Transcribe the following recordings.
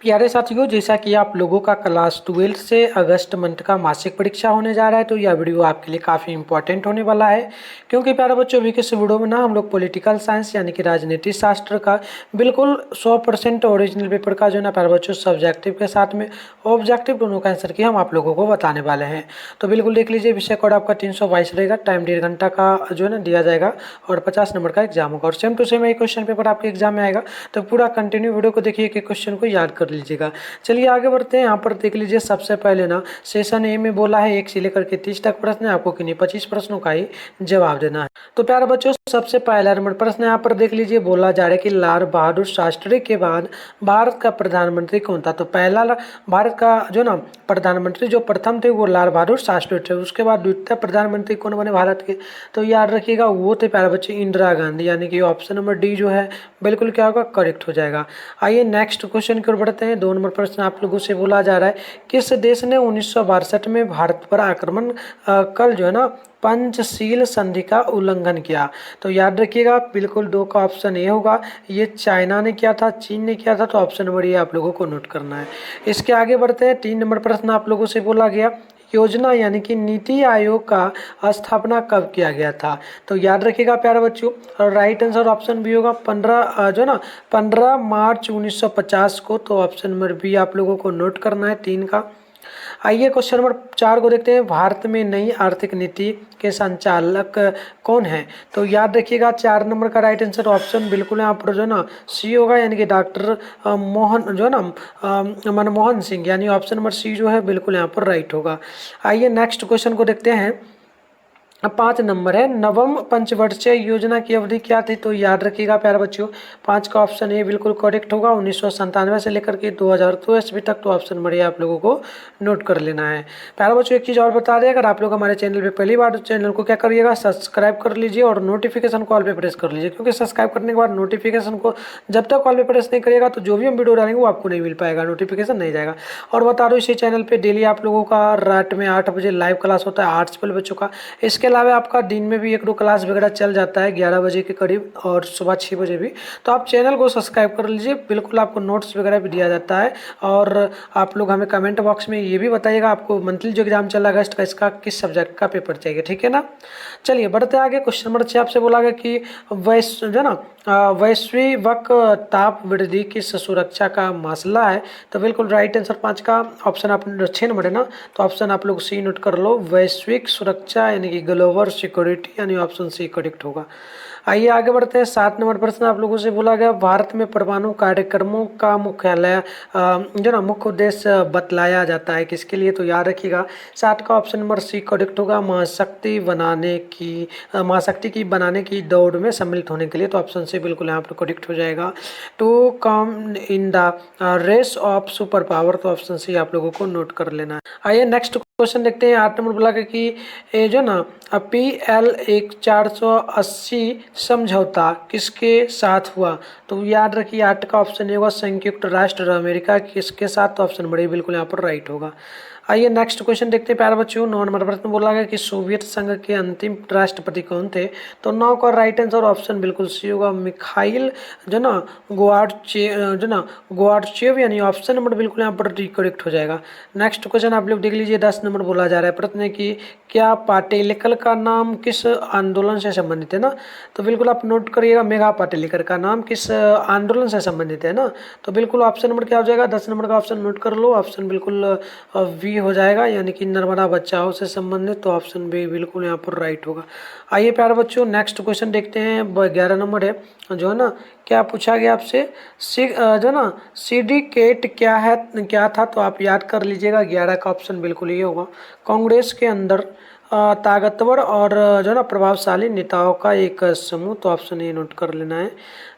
प्यारे साथियों, जैसा कि आप लोगों का क्लास 12 से अगस्त मंथ का मासिक परीक्षा होने जा रहा है, तो यह वीडियो आपके लिए काफ़ी इंपॉर्टेंट होने वाला है। क्योंकि प्यारे बच्चों, अभी के इस वीडियो में ना हम लोग पॉलिटिकल साइंस यानी कि राजनीति शास्त्र का बिल्कुल 100% ओरिजिनल पेपर का जो है ना प्यारे बच्चों सब्जेक्टिव के साथ में ऑब्जेक्टिव दोनों का आंसर की हम आप लोगों को बताने वाले हैं। तो बिल्कुल देख लीजिए, विषय कोड आपका 322 रहेगा, टाइम 1.5 घंटा का जो है ना दिया जाएगा और 50 नंबर का एग्जाम होगा। और सेम टू सेम एक क्वेश्चन पेपर आपके एग्जाम में आएगा, तो पूरा कंटिन्यू वीडियो को देखिए, एक क्वेश्चन को याद कर लीजिएगा। चलिए आगे बढ़ते हैं। यहाँ पर देख लीजिए, सबसे पहले ना सेशन ए में बोला है 1 से लेकर के 30 तक प्रश्न है, आपको किन्हीं 25 प्रश्नों का ही जवाब देना है। तो प्यारे बच्चों, सबसे पहला नंबर प्रश्न यहाँ पर देख लीजिए, बोला जा रहा है कि लाल बहादुर शास्त्री के बाद भारत का प्रधानमंत्री कौन था। तो पहला भारत का जो ना प्रधानमंत्री जो प्रथम थे वो लाल बहादुर शास्त्री थे। उसके बाद द्वितीय प्रधानमंत्री कौन बने भारत के, तो याद रखिएगा वो थे प्यारे बच्चे इंदिरा गांधी, यानी कि ऑप्शन नंबर डी जो है बिल्कुल क्या होगा, करेक्ट हो जाएगा। आइए नेक्स्ट क्वेश्चन की ओर बढ़ते हैं। 2 नंबर प्रश्न आप लोगों से बोला जा रहा है, किस देश ने 1962 में भारत पर आक्रमण कल जो है ना पंचशील संधि का उल्लंघन किया। तो याद रखिएगा बिल्कुल 2 का ऑप्शन ए होगा, ये चाइना ने किया था, चीन ने किया था। तो ऑप्शन नंबर ये आप लोगों को नोट करना है। इसके आगे बढ़ते हैं। 3 नंबर प्रश्न आप लोगों से बोला गया, योजना यानी कि नीति आयोग का स्थापना कब किया गया था। तो याद रखिएगा प्यारे बच्चों, राइट आंसर ऑप्शन बी होगा 15 मार्च 1950 को। तो ऑप्शन नंबर बी आप लोगों को नोट करना है 3 का। आइए क्वेश्चन नंबर 4 को देखते हैं। भारत में नई आर्थिक नीति के संचालक कौन है। तो याद रखिएगा 4 नंबर का राइट आंसर ऑप्शन बिल्कुल यहाँ पर जो है ना सी होगा, यानी कि डॉक्टर मोहन जो है ना मनमोहन सिंह, यानी ऑप्शन नंबर सी जो है बिल्कुल यहाँ पर राइट होगा। आइए नेक्स्ट क्वेश्चन को देखते हैं। अब 5 नंबर है, नवम पंचवर्षीय योजना की अवधि क्या थी। तो याद रखिएगा प्यारे बच्चों, 5 का ऑप्शन ए बिल्कुल करेक्ट होगा, 1997 से लेकर के 2002 ईस्वी तक। तो ऑप्शन नंबर ए आप लोगों को नोट कर लेना है। प्यारे बच्चों एक चीज़ और बता दें, अगर आप लोग हमारे चैनल पे पहली बार, तो चैनल को क्या करिएगा, सब्सक्राइब कर लीजिए और नोटिफिकेशन कॉल पे प्रेस कर लीजिए। क्योंकि सब्सक्राइब करने के बाद नोटिफिकेशन को जब तक कॉल पे प्रेस नहीं करिएगा, तो जो भी हम वीडियो डालेंगे वो आपको नहीं मिल पाएगा, नोटिफिकेशन नहीं जाएगा। और बता दो, इसी चैनल पर डेली आप लोगों का रात में 8 बजे लाइव क्लास होता है आर्ट्स वाले बच्चों का। इसके अलावा आपका दिन में भी 1-2 क्लास वगैरह चल जाता है 11 बजे के करीब और सुबह 6 बजे भी। तो आप चैनल को सब्सक्राइब कर लीजिए, बिल्कुल आपको नोट्स वगैरह भी दिया जाता है। और आप लोग हमें कमेंट बॉक्स में ये भी बताइएगा आपको मंथली जो एग्जाम चल रहा है अगस्त का, इसका किस सब्जेक्ट का पेपर चाहिए, ठीक है ना। चलिए बढ़ते आगे। क्वेश्चन नंबर 6 आपसे बोला गया कि वैश्विक ताप वृद्धि किस सुरक्षा का मसला है। तो बिल्कुल राइट आंसर 5 का ऑप्शन आप 6 नंबर है ना, तो ऑप्शन आप लोग सी नोट कर लो, वैश्विक सुरक्षा यानी कि ग्लोबल सिक्योरिटी, यानी ऑप्शन सी करेक्ट होगा। आइए आगे बढ़ते हैं। 7 नंबर प्रश्न आप लोगों से बोला गया, भारत में परमाणु कार्यक्रमों का मुख्यालय जो ना मुख्य उद्देश्य बतलाया जाता है किसके लिए। तो याद रखिएगा 7 का ऑप्शन नंबर सी करेक्ट होगा, महाशक्ति की बनाने की दौड़ में सम्मिलित होने के लिए। तो ऑप्शन सी बिल्कुल यहाँ पर करेक्ट हो जाएगा। To come in the race of super power, तो ऑप्शन सी आप लोगों को नोट कर लेना है। आइए नेक्स्ट क्वेश्चन देखते हैं। 8 नंबर बोला कि ये जो ना PL1480 समझौता किसके साथ हुआ। तो याद रखिए 8 का ऑप्शन होगा संयुक्त राष्ट्र अमेरिका किसके साथ। तो ऑप्शन बड़े बिल्कुल यहाँ पर राइट होगा। आइए नेक्स्ट क्वेश्चन देखते हैं प्यारे बच्चों। 9 नंबर प्रश्न बोला गया कि सोवियत संघ के अंतिम राष्ट्रपति कौन थे। तो 9 का राइट आंसर ऑप्शन बिल्कुल सी होगा, मिखाइल जो ना गोर्बाचेव, यानी ऑप्शन नंबर बिल्कुल यहाँ पर करेक्ट हो जाएगा। नेक्स्ट क्वेश्चन आप लोग देख लीजिए। 10 नंबर बोला जा रहा है प्रश्न है कि क्या पाटेलिकर का नाम किस आंदोलन से संबंधित है ना। तो बिल्कुल आप नोट करिएगा, मेघा पाटेलिकर का नाम किस आंदोलन से संबंधित है ना। तो बिल्कुल ऑप्शन नंबर क्या हो जाएगा, 10 नंबर का ऑप्शन नोट कर लो, ऑप्शन बिल्कुल वी हो जाएगा, यानी कि नर्मदा बचाओ से संबंधित। तो ऑप्शन बी बिल्कुल यहाँ पर राइट होगा। आइए प्यारे बच्चों नेक्स्ट क्वेश्चन देखते हैं। 11 नंबर है जो है ना, क्या पूछा गया आपसे, जो ना सिंडिकेट क्या है, क्या था। तो आप याद कर लीजिएगा, 11 का ऑप्शन बिल्कुल ये होगा, कांग्रेस के अंदर ताकतवर और जो ना प्रभावशाली नेताओं का एक समूह। तो ऑप्शन ये नोट कर लेना है।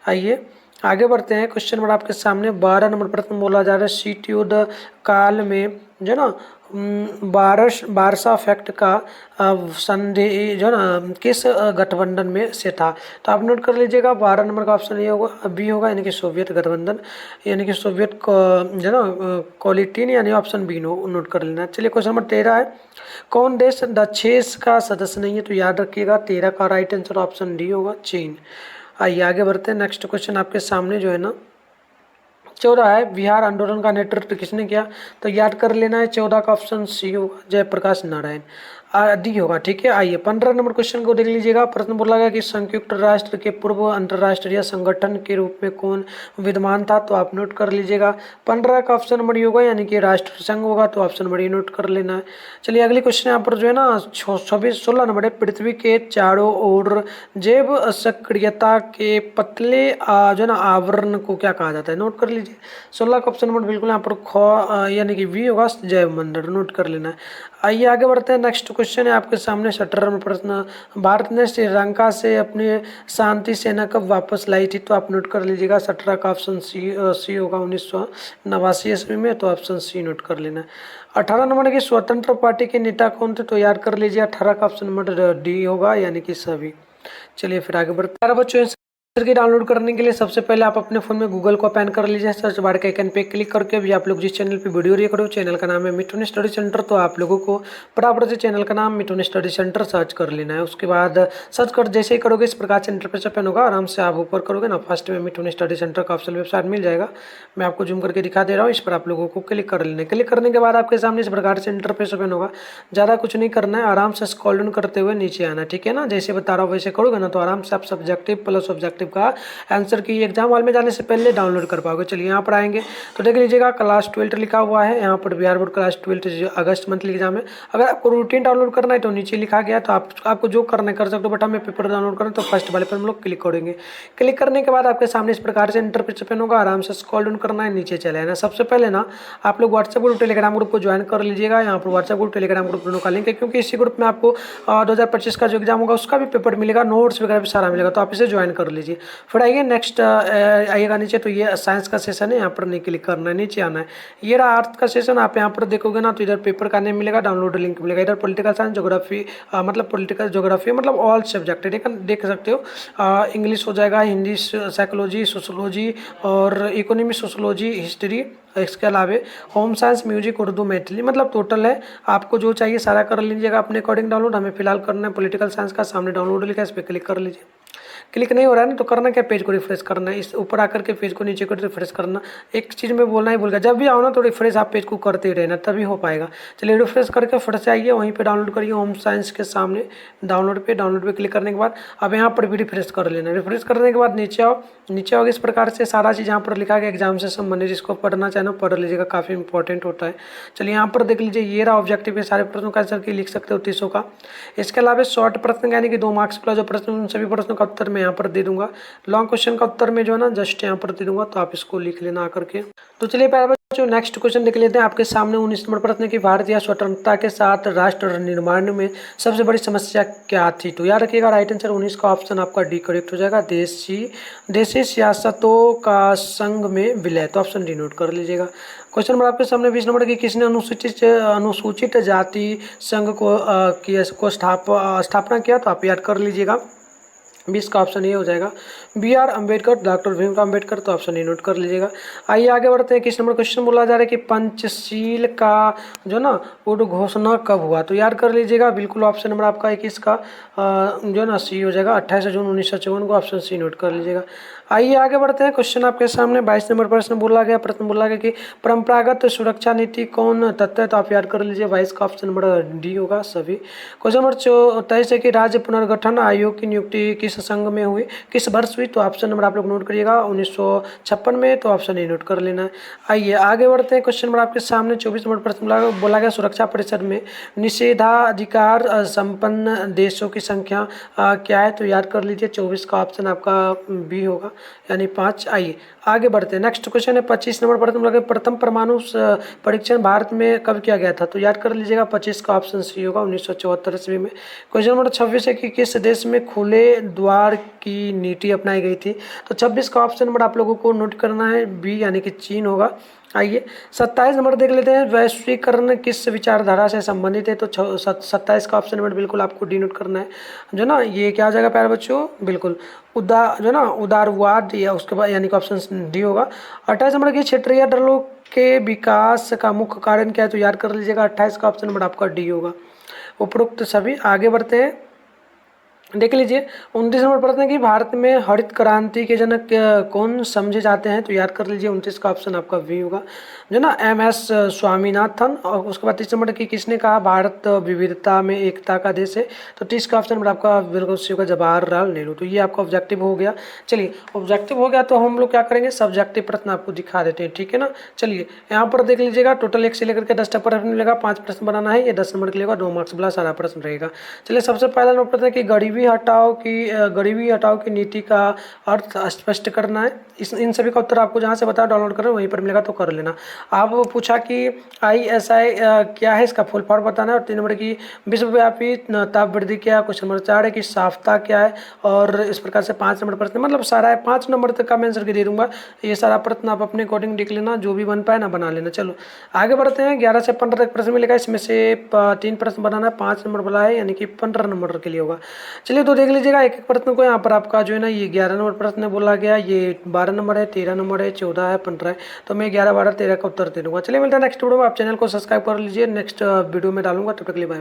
आइए आगे बढ़ते हैं। क्वेश्चन नंबर आपके सामने 12 नंबर प्रश्न बोला जा रहा है, शीत युद्ध काल में जो ना बारसा फैक्ट का संधि जो ना किस गठबंधन में से था। तो आप नोट कर लीजिएगा 12 नंबर का ऑप्शन ये होगा, बी होगा, यानी कि सोवियत गठबंधन, यानी कि सोवियत जो ना क्वालिटीन, यानी ऑप्शन बी नोट कर लेना। चलिए क्वेश्चन नंबर 13 है, कौन देश डचेस का सदस्य नहीं है। तो याद रखिएगा 13 का राइट आंसर ऑप्शन डी होगा, चीन। आइए आगे बढ़ते हैं। नेक्स्ट क्वेश्चन आपके सामने जो है ना, 14 है बिहार आंदोलन का नेतृत्व किसने किया, तो याद कर लेना है 14 का ऑप्शन सी होगा, जयप्रकाश नारायण आदि होगा। ठीक है, आइए 15 नंबर क्वेश्चन को देख लीजिएगा। प्रश्न बोला गया कि संयुक्त राष्ट्र के पूर्व अंतर्राष्ट्रीय संगठन के रूप में कौन विद्यमान था, तो आप नोट कर लीजिएगा। 15 का ऑप्शन नंबर होगा यानी कि राष्ट्र संघ होगा, तो ऑप्शन नंबर नोट कर लेना है। चलिए अगली क्वेश्चन यहाँ पर जो है ना 16 नंबर है, पृथ्वी के चारों ओर जैव सक्रियता के पतले जो है ना आवरण को क्या कहा जाता है, नोट कर लीजिए। 16 का ऑप्शन नंबर बिल्कुल यहाँ पर ख यानी कि वी होगा, जैव मंडल, नोट कर लेना है। आइए आगे बढ़ते हैं। नेक्स्ट क्वेश्चन है आपके सामने 17 नंबर प्रश्न, भारत ने श्रीलंका से अपनी शांति सेना कब वापस लाई थी, तो आप नोट कर लीजिएगा। 17 का ऑप्शन सी होगा 1989 ईस्वी में, तो ऑप्शन सी नोट कर लेना है। 18 नंबर की स्वतंत्र पार्टी के नेता कौन थे, तो याद कर लीजिए। 18 का ऑप्शन नंबर डी होगा यानी कि सभी। चलिए फिर आगे बढ़ते हैं बच्चों। आंसर की डाउनलोड करने के लिए सबसे पहले आप अपने फोन में गूगल को ओपन कर लीजिए। सर्च बार के आइकन पे क्लिक करके भी आप लोग जिस चैनल पे वीडियो देख रहे हो, चैनल का नाम है मिथुन स्टडी सेंटर, तो आप लोगों को बराबर से चैनल का नाम मिथुन स्टडी सेंटर सर्च कर लेना है। उसके बाद सर्च कर जैसे ही करोगे इस प्रकार से इंटरफेस ओपन होगा। आराम से आप ऊपर करोगे ना, फर्स्ट में मिथुन स्टडी सेंटर का ऑप्शन वेबसाइट मिल जाएगा। मैं आपको जूम करके दिखा दे रहा हूँ, इस पर आप लोगों को क्लिक कर लेना है। क्लिक करने के बाद आपके सामने इस प्रकार से इंटरफेस ओपन होगा। ज़्यादा कुछ नहीं करना है, आराम से स्क्रॉल डाउन करते हुए नीचे आना, ठीक है ना। जैसे बता रहा हूँ वैसे करोगे ना, तो आराम से आप सब्जेक्टिव प्लस ऑब्जेक्टिव का आंसर की एग्जाम हॉल में जाने से पहले डाउनलोड कर पाओगे। चलिए यहाँ पर आएंगे तो देख लीजिएगा क्लास 12 लिखा हुआ है यहाँ पर, बिहार बोर्ड क्लास 12 अगस्त मंथली एग्जाम है। अगर आपको रूटीन डाउनलोड करना है तो नीचे लिखा गया, तो आपको जो करना है कर सकते हो, बट हमें पेपर डाउनलोड करना है तो फर्स्ट वाले पर हम लोग क्लिक करेंगे। क्लिक करने के बाद आपके सामने इस प्रकार से इंटरफेस ओपन होगा। आराम से स्क्रॉल डाउन करना है, नीचे चले आना। सबसे पहले ना आप लोग व्हाट्सएप ग्रुप टेलीग्राम ग्रुप को ज्वाइन कर लीजिएगा। यहाँ पर व्हाट्सएप ग्रुप टेलीग्राम ग्रुप दोनों का लिंक है, क्योंकि इसी ग्रुप में आपको 2025 का जो एग्जाम होगा उसका भी पेपर मिलेगा, नोट्स वगैरह भी सारा मिलेगा, तो आप इसे ज्वाइन कर लीजिए। फिर आइए नेक्स्ट आइएगा नीचे, तो ये साइंस का सेशन है, यहाँ पर नहीं क्लिक करना है, नीचे आना है। ये रहा आर्ट का सेशन, आप यहाँ पर देखोगे ना तो इधर पेपर का नेम मिलेगा, डाउनलोड लिंक मिलेगा। इधर पॉलिटिकल साइंस ज्योग्राफी मतलब पॉलिटिकल ज्योग्राफी मतलब ऑल सब्जेक्ट है, देख सकते हो। इंग्लिश हो जाएगा, हिंदी, साइकोलॉजी, सोशोलॉजी और इकोनॉमी, सोशोलॉजी, हिस्ट्री, इसके अलावा home science, music, Urdu, Maithili, मतलब टोटल है। आपको जो चाहिए सारा कर लीजिएगा अपने अकॉर्डिंग डाउनलोड। हमें फिलहाल करना है पॉलिटिकल साइंस का, सामने डाउनलोड लिखा है, इस पर क्लिक कर लीजिए। क्लिक नहीं हो रहा है ना, तो करना क्या, पेज को रिफ्रेश करना है। इस ऊपर आकर के पेज को नीचे कर रिफ्रेश करना। एक चीज़ में बोलना ही भूल गया, जब भी आओ ना तो रिफ्रेश आप पेज को करते ही रहना, तभी हो पाएगा। चलिए रिफ्रेश करके फिर से आइए, वहीं पे डाउनलोड करिए होम साइंस के सामने डाउनलोड पे क्लिक करने के बाद अब यहाँ पर भी रिफ्रेश कर लेना। रिफ्रेश करने के बाद नीचे आओ, नीचे आओगे इस प्रकार से सारा चीज़ यहाँ पर लिखा गया एग्जाम से संबंधित, जिसको पढ़ना चाहे ना पढ़ लीजिएगा, काफ़ी इंपॉर्टेंट होता है। चलिए यहाँ पर देख लीजिए, ये रहा ऑब्जेक्टिव है, सारे प्रश्नों का आंसर की लिख सकते हो 30 का। इसके अलावा शॉर्ट प्रश्न यानी कि 2 मार्क्स वाला जो प्रश्न, उन सभी प्रश्नों का उत्तर मैं यहाँ पर दे दूंगा। लॉन्ग क्वेश्चन का उत्तर में जो है ना जस्ट यहाँ पर दे दूंगा, तो आप इसको लिख लेना आकर के। तो चलिए प्यारे बच्चों नेक्स्ट क्वेश्चन देख लेते हैं। आपके सामने 19 नंबर प्रश्न की भारतीय स्वतंत्रता के साथ राष्ट्र निर्माण में सबसे बड़ी समस्या क्या थी, तो याद रखिएगा राइट आंसर 19 का ऑप्शन आपका डी करेक्ट हो जाएगा, देशी सियासतों का संघ में विलय, तो ऑप्शन डी नोट कर लीजिएगा। क्वेश्चन नंबर आपके सामने 20 नंबर की किसने अनुसूचित जाति संघ को स्थापना किया, तो आप याद कर लीजिएगा। 20 का ऑप्शन ये हो जाएगा बी.आर. अम्बेडकर, डॉक्टर भीमराव अम्बेडकर, तो ऑप्शन ये नोट कर लीजिएगा। आइए आगे बढ़ते हैं। किस नंबर क्वेश्चन बोला जा रहा है कि पंचशील का जो ना उद्घोषणा कब हुआ, तो याद कर लीजिएगा बिल्कुल ऑप्शन नंबर आपका 21 का जो ना सी हो जाएगा, 28 जून 1954 को, ऑप्शन सी नोट कर लीजिएगा। आइए आगे बढ़ते हैं। क्वेश्चन आपके सामने 22 नंबर प्रश्न बोला गया कि परंपरागत सुरक्षा नीति कौन तत्व है, तो आप याद कर लीजिए 22 का ऑप्शन नंबर डी होगा सभी। क्वेश्चन नंबर 23 है कि राज्य पुनर्गठन आयोग की नियुक्ति किस संघ में हुई, किस वर्ष हुई, तो ऑप्शन नंबर आप लोग नोट करिएगा 1956 में, तो ऑप्शन ए नोट कर लेना है। आइए आगे बढ़ते हैं। क्वेश्चन नंबर आपके सामने 24 नंबर प्रश्न बोला गया सुरक्षा परिषद में निषेधाधिकार संपन्न देशों की संख्या क्या है, तो याद कर लीजिए 24 का ऑप्शन आपका बी होगा यानी 5। आइए आगे बढ़ते हैं। नेक्स्ट क्वेश्चन है 25 नंबर प्रथम परमाणु परीक्षण भारत में कब किया गया था, तो याद कर लीजिएगा 25 का ऑप्शन सी होगा 1974 ईस्वी में। क्वेश्चन नंबर 26 है कि किस देश में खुले द्वार की नीति अपनाई गई थी, तो 26 का ऑप्शन नंबर आप लोगों को नोट करना है बी यानी कि चीन होगा। आइए 27 नंबर देख लेते हैं, वैश्वीकरण किस विचारधारा से संबंधित है, तो 27 का ऑप्शन नंबर बिल्कुल आपको डी नोट करना है। जो ना ये क्या हो जाएगा प्यारे बच्चों, बिल्कुल उदारवाद, या उसके बाद यानी कि ऑप्शन डी होगा। 28 नंबर की क्षेत्रीय दलों के विकास का मुख्य कारण क्या है, तो याद कर लीजिएगा 28 का ऑप्शन नंबर आपका डी होगा। उपरोक्त सभी। आगे बढ़ते हैं। देख लीजिए 29 नंबर प्रश्न है कि भारत में हरित क्रांति के जनक कौन समझे जाते हैं, तो याद कर लीजिए 29 का ऑप्शन आपका वी होगा, जो ना MS स्वामीनाथन। और उसके बाद 30 नंबर की किसने कहा भारत विविधता में एकता का देश है, तो 30 का ऑप्शन आपका बिल्कुल सही होगा, जवाहरलाल नेहरू। तो ये आपका ऑब्जेक्टिव हो गया। चलिए ऑब्जेक्टिव हो गया तो हम लोग क्या करेंगे, सब्जेक्टिव प्रश्न आपको दिखा देते हैं, ठीक है ना। चलिए यहाँ पर देख लीजिएगा, टोटल 1 से लेकर के 10 तक प्रश्न मिलेगा, 5 प्रश्न बनाना है, ये 10 नंबर के लिए 2 मार्क्स वाला सारा प्रश्न रहेगा। चलिए सबसे पहला नंबर प्रश्न है कि गरीबी हटाओ की नीति का अर्थ स्पष्ट करना है। इन सभी का उत्तर आपको जहाँ से बताओ डाउनलोड करो वहीं पर मिलेगा, तो कर लेना। आप पूछा कि ISI क्या है, इसका फुल फॉर्म बताना है। और 3 नंबर की विश्वव्यापी ताप वृद्धि क्या है। क्वेश्चन नंबर 4 है कि साफता क्या है। और इस प्रकार से 5 नंबर प्रश्न, मतलब सारा है 5 नंबर तक का मैं आंसर दे दूंगा। ये सारा प्रश्न आप अपने अकॉर्डिंग देख लेना, जो भी बन पाए ना बना लेना। चलो आगे बढ़ते हैं। 11 से 15 तक प्रश्न मिलेगा, इसमें से 3 प्रश्न बनाना है, 5 नंबर वाला है, यानी कि 15 नंबर के लिए होगा। चलिए तो देख लीजिएगा एक एक प्रश्न को। यहाँ पर आपका जो है ना ये 11 नंबर प्रश्न बोला गया, ये 12 नंबर है, 13 नंबर है, 14 है, 15 है। तो मैं 11, 12, 13 का उत्तर दे दूंगा। चलिए मिलता है नेक्स्ट वीडियो में। आप चैनल को सब्सक्राइब कर लीजिए, नेक्स्ट वीडियो में डालूंगा। तब तक के लिए बाय।